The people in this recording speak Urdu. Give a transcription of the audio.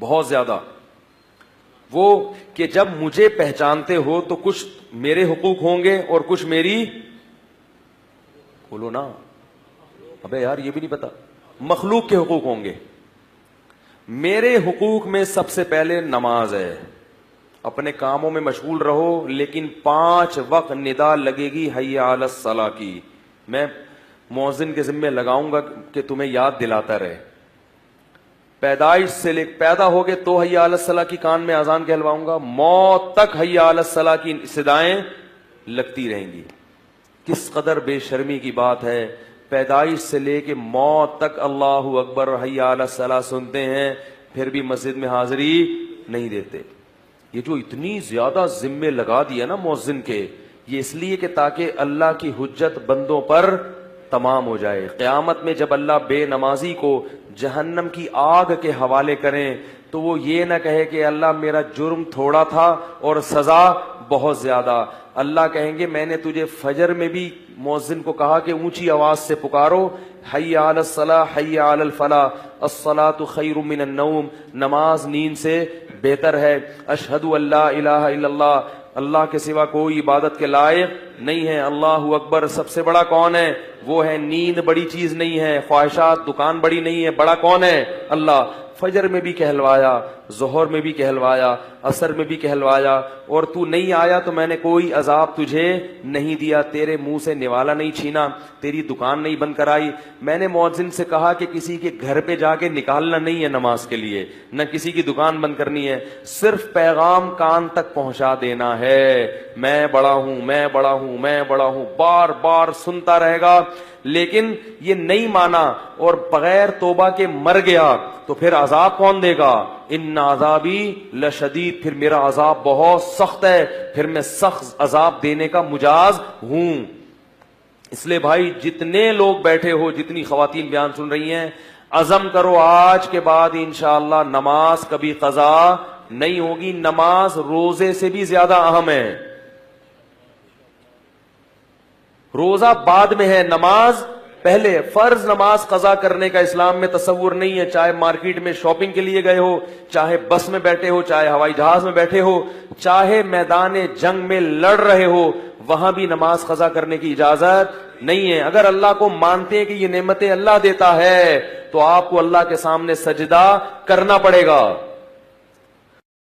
بہت زیادہ. وہ کہ جب مجھے پہچانتے ہو تو کچھ میرے حقوق ہوں گے اور کچھ میری، بولو نا ابے یار یہ بھی نہیں پتا، مخلوق کے حقوق ہوں گے. میرے حقوق میں سب سے پہلے نماز ہے. اپنے کاموں میں مشغول رہو لیکن 5 وقت ندا لگے گی حی علی الصلاۃ کی، میں مؤذن کے ذمہ لگاؤں گا کہ تمہیں یاد دلاتا رہے. پیدائش سے لے پیدا ہوگے تو حی علی الصلاۃ کی کان میں اذان کہلواؤں گا، موت تک حی علی الصلاۃ کی صدائیں لگتی رہیں گی. کس قدر بے شرمی کی بات ہے، پیدائش سے لے کے موت تک اللہ اکبر حی علی الصلاۃ سنتے ہیں، پھر بھی مسجد میں حاضری نہیں دیتے. یہ جو اتنی زیادہ ذمے لگا دیا نا مؤذن کے، یہ اس لیے کہ تاکہ اللہ کی حجت بندوں پر تمام ہو جائے. قیامت میں جب اللہ بے نمازی کو جہنم کی آگ کے حوالے کریں تو وہ یہ نہ کہے کہ اللہ میرا جرم تھوڑا تھا اور سزا بہت زیادہ. اللہ کہیں گے میں نے تجھے فجر میں بھی مؤذن کو کہا کہ اونچی آواز سے پکارو، حی علی الصلاۃ حی علی الفلاح، الصلاۃ خیر من النوم، نماز نیند سے بہتر ہے. اشہد ان لا الہ الا اللہ، اللہ کے سوا کوئی عبادت کے لائق نہیں ہے. اللہ اکبر، سب سے بڑا کون ہے؟ وہ ہے. نیند بڑی چیز نہیں ہے، خواہشات دکان بڑی نہیں ہے، بڑا کون ہے؟ اللہ. فجر میں بھی کہلوایا، ظہر میں بھی کہلوایا، عصر میں بھی کہلوایا، اور تو نہیں آیا تو میں نے کوئی عذاب تجھے نہیں دیا، تیرے منہ سے نوالا نہیں چھینا، تیری دکان نہیں بند کرائی. میں نے مؤذن سے کہا کہ کسی کے گھر پہ جا کے نکالنا نہیں ہے نماز کے لیے، نہ کسی کی دکان بند کرنی ہے، صرف پیغام کان تک پہنچا دینا ہے. میں بڑا ہوں، میں بڑا ہوں، میں بڑا ہوں، بار بار سنتا رہے گا. لیکن یہ نہیں مانا اور بغیر توبہ کے مر گیا تو پھر عذاب کون دے گا؟ ان عذابی لشدید، پھر میرا عذاب بہت سخت ہے، پھر میں سخت عذاب دینے کا مجاز ہوں. اس لیے بھائی جتنے لوگ بیٹھے ہو، جتنی خواتین بیان سن رہی ہیں، عزم کرو آج کے بعد انشاءاللہ نماز کبھی قضا نہیں ہوگی. نماز روزے سے بھی زیادہ اہم ہے. روزہ بعد میں ہے، نماز پہلے. فرض نماز قضا کرنے کا اسلام میں تصور نہیں ہے. چاہے مارکیٹ میں شاپنگ کے لیے گئے ہو، چاہے بس میں بیٹھے ہو، چاہے ہوائی جہاز میں بیٹھے ہو، چاہے میدان جنگ میں لڑ رہے ہو، وہاں بھی نماز قضا کرنے کی اجازت نہیں ہے. اگر اللہ کو مانتے ہیں کہ یہ نعمتیں اللہ دیتا ہے تو آپ کو اللہ کے سامنے سجدہ کرنا پڑے گا.